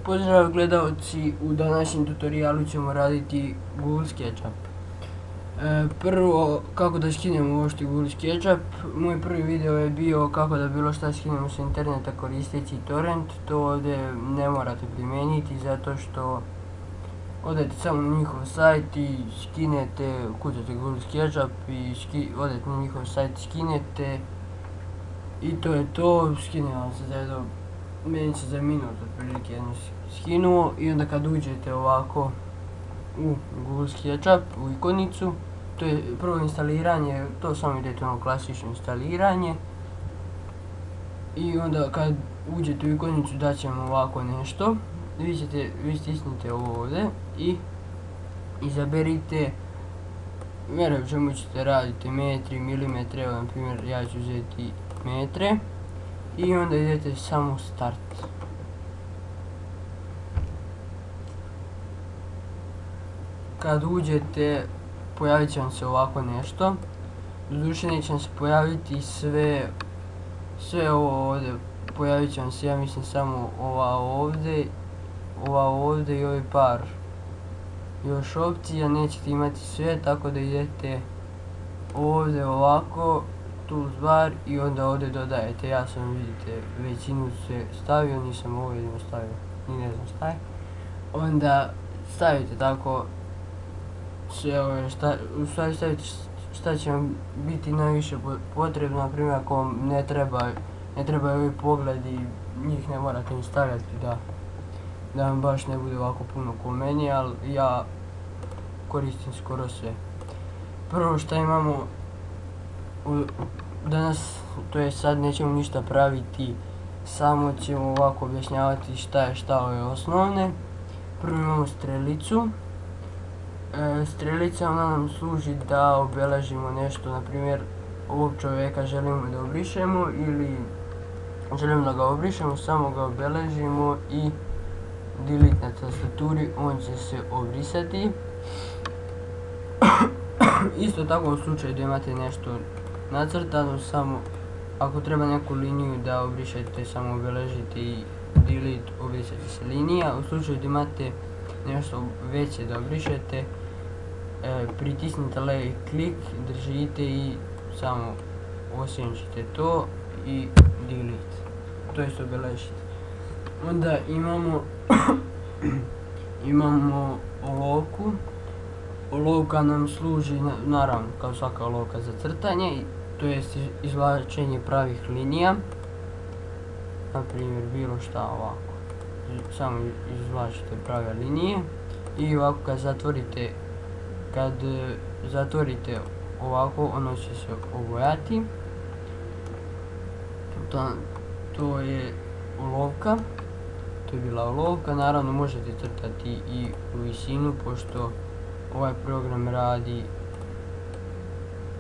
Pozdrav gledalci, u današnjem tutorialu ćemo raditi Google SketchUp. Prvo, kako da skinemo uopšte Google SketchUp. Moj prvi video je bio kako da bilo šta skinemo sa interneta koristeći torrent. To ovdje ne morate primijeniti zato što odete samo na njihov sajt i skinete, kucate Google SketchUp i odete na njihov sajt, skinete i to je to. Skine vam se za jedno, meni se za minut otprilike jedno skinuo, i onda kad uđete ovako u Google SketchUp, u ikonicu, to je prvo instaliranje, to samo idete ono klasično instaliranje, i onda kad uđete u ikonicu daće vam ovako nešto. Vi stisnite ovo ovdje i izaberite mjere u čemu ćete raditi, metri, milimetre. Evo, na primjer, ja ću uzeti metre i onda idete samo start. Kad uđete pojavit će vam se ovako nešto, doduše neće vam se pojaviti sve ovo ovdje, pojavit će vam se, ja mislim, samo ova ovdje i ovaj par još opcija, nećete imati sve, tako da idete ovdje ovako, toolbar, i onda ovdje dodajete. Ja sam, vidite, većinu sve stavio, nisam ovo jedino stavio, ni ne znam šta je. Onda stavite tako sve ove, u stvari stavite šta će vam biti najviše potrebno. Na primjer, ako vam ne treba ovi pogledi, njih ne morate ni stavljati da vam baš ne bude ovako puno ko meni, ali ja koristim skoro sve. Prvo što imamo danas, to je sad, nećemo ništa praviti, samo ćemo ovako objašnjavati šta je šta ove osnovne. Prvo imamo strelicu. Strelica, ona nam služi da obeležimo nešto, na primjer ovog čovjeka želimo da obrišemo ili želimo da ga obrišemo, samo ga obeležimo i delete na tastaturi, on će se obrisati. Isto tako u slučaju da imate nešto nacrtano, samo ako treba neku liniju da obrišete, samo obeležite i delete, obrisati se linija. U slučaju da imate nešto veće da obrišete, pritisnite levi klik, držite i samo osjenčite to i delete, to jest obeležite. Onda imamo olovku. Olovka nam služi, naravno, kao svaka olovka, za crtanje, to jest izvlačenje pravih linija. Na primjer, bilo šta ovako, samo izvlačite prave linije i ovako kad zatvorite ovako, ono će se obojati. To je olovka, to je bila olovka. Naravno, možete crtati i u visinu, pošto ovaj program radi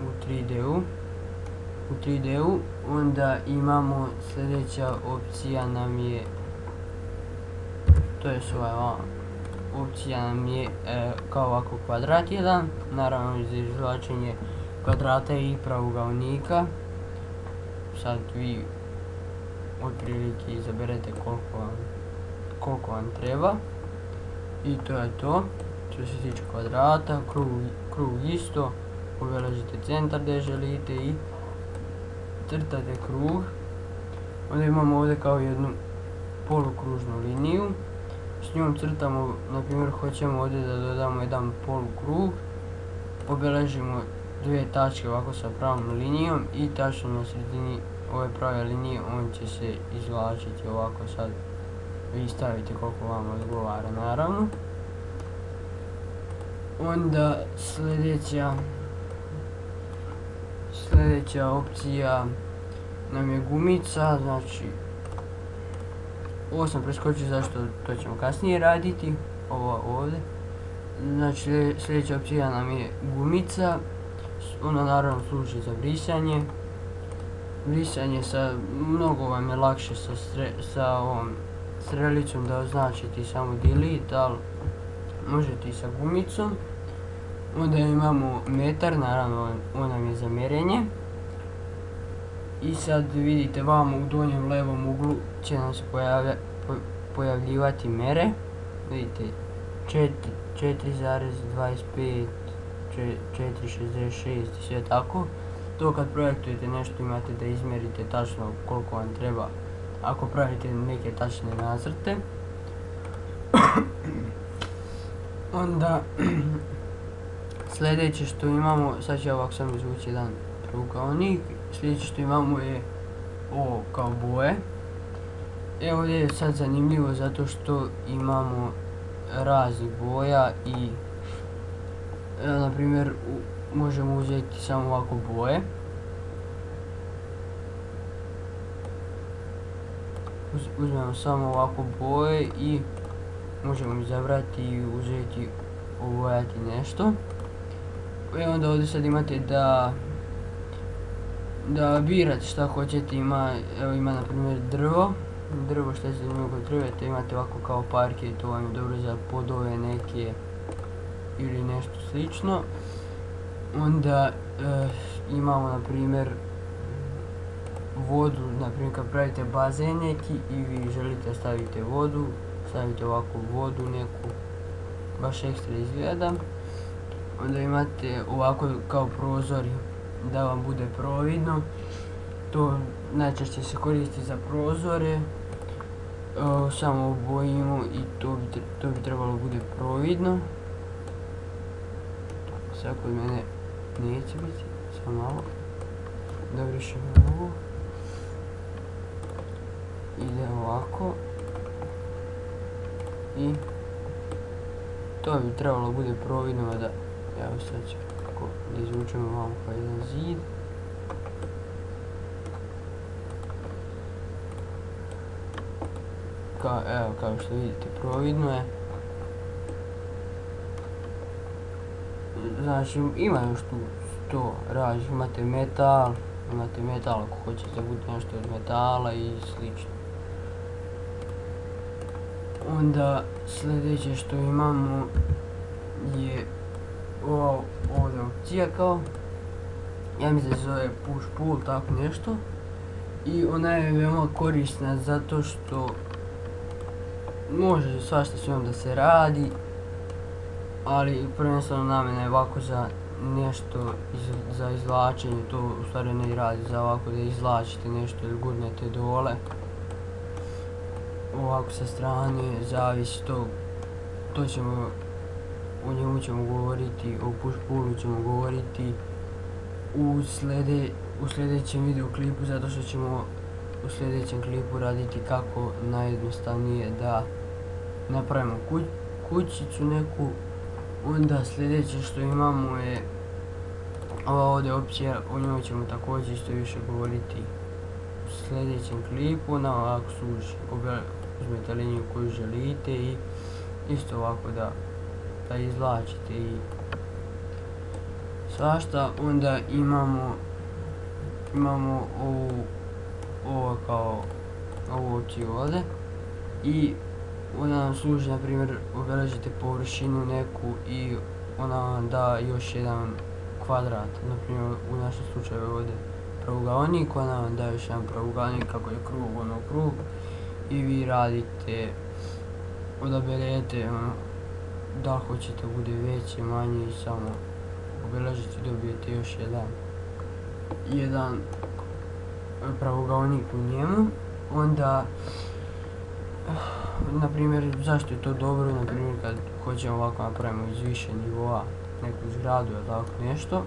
u 3D-u. Onda imamo sljedeća opcija nam je, to je ova opcija nam je kao ovako kvadrat jedan, naravno za izvlačenje kvadrata i pravougaonika. Sad vi otprilike izaberete koliko vam treba i to je to. Što se tiče kvadrata, krug isto, obeležite centar gdje želite i crtate krug. Onda imamo ovdje kao jednu polukružnu liniju, s njom crtamo, na primjer, hoćemo ovdje da dodamo jedan polukrug, obeležimo dvije tačke ovako sa pravom linijom i tačno na sredini ove prave linije on će se izvlačiti ovako. Sad vi stavite koliko vam odgovara, naravno. Onda sljedeća opcija nam je gumica, znači ovo sam preskočio zašto to ćemo kasnije raditi, ovo ovdje. Znači sljedeća opcija nam je gumica, ona naravno služi za brisanje. Brisanje mnogo vam je lakše sa ovom strelicom da označite samo delete, ali možete i sa gumicom. Onda imamo metar, naravno on nam je za mjerenje. I sad vidite vamo u donjem levom uglu će nam se pojavljivati mere. Vidite, 4,25, 4,66 i sve tako. To kad projektujete nešto imate da izmjerite tačno koliko vam treba ako pravite neke tačne nacrte. Onda sljedeće što imamo, sad će ovako samo izvući jedan pravougaonik. Sljedeće što imamo je ovo kao boje. Evo ovdje je sad zanimljivo zato što imamo raznih boja i na primjer možemo uzeti samo ovako boje. Uzmemo samo ovako boje i možemo izabrati i uzeti obojati nešto. I onda ovdje sad imate da birate šta hoćete. Evo ima na primjer drvo što je zanimljivo kod drveta, imate ovako kao parke, to vam je dobro za podove neke ili nešto slično. Onda imamo na primjer vodu, na primjer kad pravite bazen neki i vi želite stavite vodu, stavite ovako vodu neku, baš ekstra izgleda. Onda imate ovako kao prozor da vam bude providno, to najčešće se koristi za prozore, samo obojimo i to bi trebalo bude providno. Sad kod mene neće biti, samo malo, da brišemo ovo, ide ovako i to bi trebalo bude providno, da evo sad ću kako da izvučemo malo pa jedan zid. Evo kao što vidite providno je. Znači ima još tu 100 različitih, imate metal ako hoćete da bude nešto od metala i slično. Onda sljedeće što imamo je ovdje opcija kao, ja mislim da se zove push pull, tako nešto. I ona je veoma korisna zato što može svašta s njom da se radi, ali prvenstveno namjena je ovako za nešto za izvlačenje, to u stvari ne radi za ovako da izvlačite nešto ili gurnete dole. Ovako sa strane zavisi to ćemo, o njemu ćemo govoriti, o push pullu ćemo govoriti u sljedećem videoklipu, zato što ćemo u sljedećem klipu raditi kako najjednostavnije da napravimo kućicu neku. Onda sljedeće što imamo je ova ovdje opcija, o njoj ćemo također isto više govoriti u sljedećem klipu. Ona ovako služi, uzmete liniju koju želite i isto ovako da izvlačite i svašta. Onda imamo ovu opciju ovdje i ona nam služi, na primjer, obeležite površinu neku i ona vam da još jedan kvadrat, na primjer u našem slučaju ovdje pravougaonik, ona vam da još jedan pravougaonik kako je krug i vi radite, odaberete da hoćete bude veće, manje i samo obeležite i dobijete još jedan pravougaonik u njemu. Onda na primjer, zašto je to dobro, na primjer kad hoćemo ovako napravimo iz više nivoa neku zgradu ili tako nešto.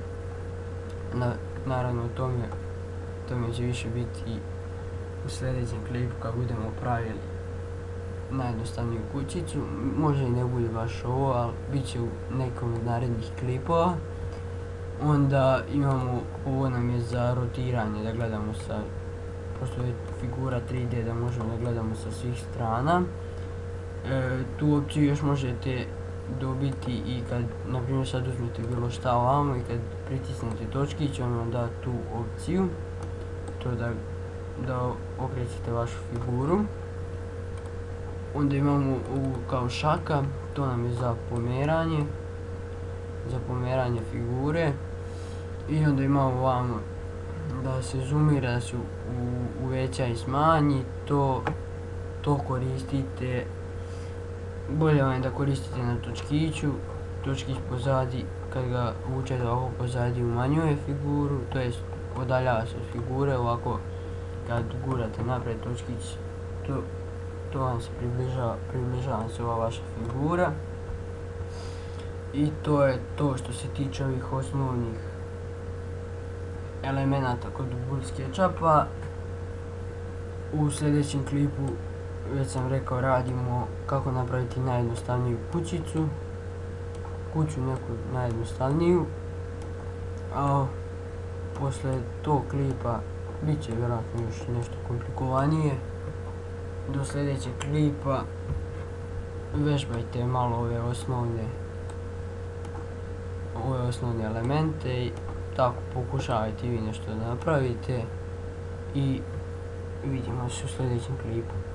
Naravno tome će više biti u sljedećem klipu kad budemo pravili najjednostavniju kućicu. Može i ne bude baš ovo, ali bit će u nekom od narednih klipova. Onda imamo, ovo nam je za rotiranje, da gledamo pošto je figura 3D, da možemo da gledamo sa svih strana. Tu opciju još možete dobiti i kad, na primjer, sad uzmete bilo šta ovamo i kad pritisnete točkić, on vam da tu opciju, to da okrećete vašu figuru. Onda imamo ovu kao šaka, to nam je za pomeranje figure. I onda imamo ovamo da se zoomira, da se uveća i smanji, to to koristite, bolje vam je da koristite na točkiću. Točkić pozadi, kad ga vučete ovako pozadi, umanjuje figuru, to jest udaljava se od figure. Ovako kad gurate naprijed točkić, to vam se približava se ova vaša figura. I to je to što se tiče ovih osnovnih elemenata kod Bull SketchUpa. U sljedećem klipu, već sam rekao, radimo kako napraviti najjednostavniju kuću neku najjednostavniju. A posle tog klipa bit će vjerojatno još nešto komplikovanije. Do sljedećeg klipa vežbajte malo ove osnovne elemente i tako pokušavajte vi nešto da napravite i vidimo se u sljedećem klipu.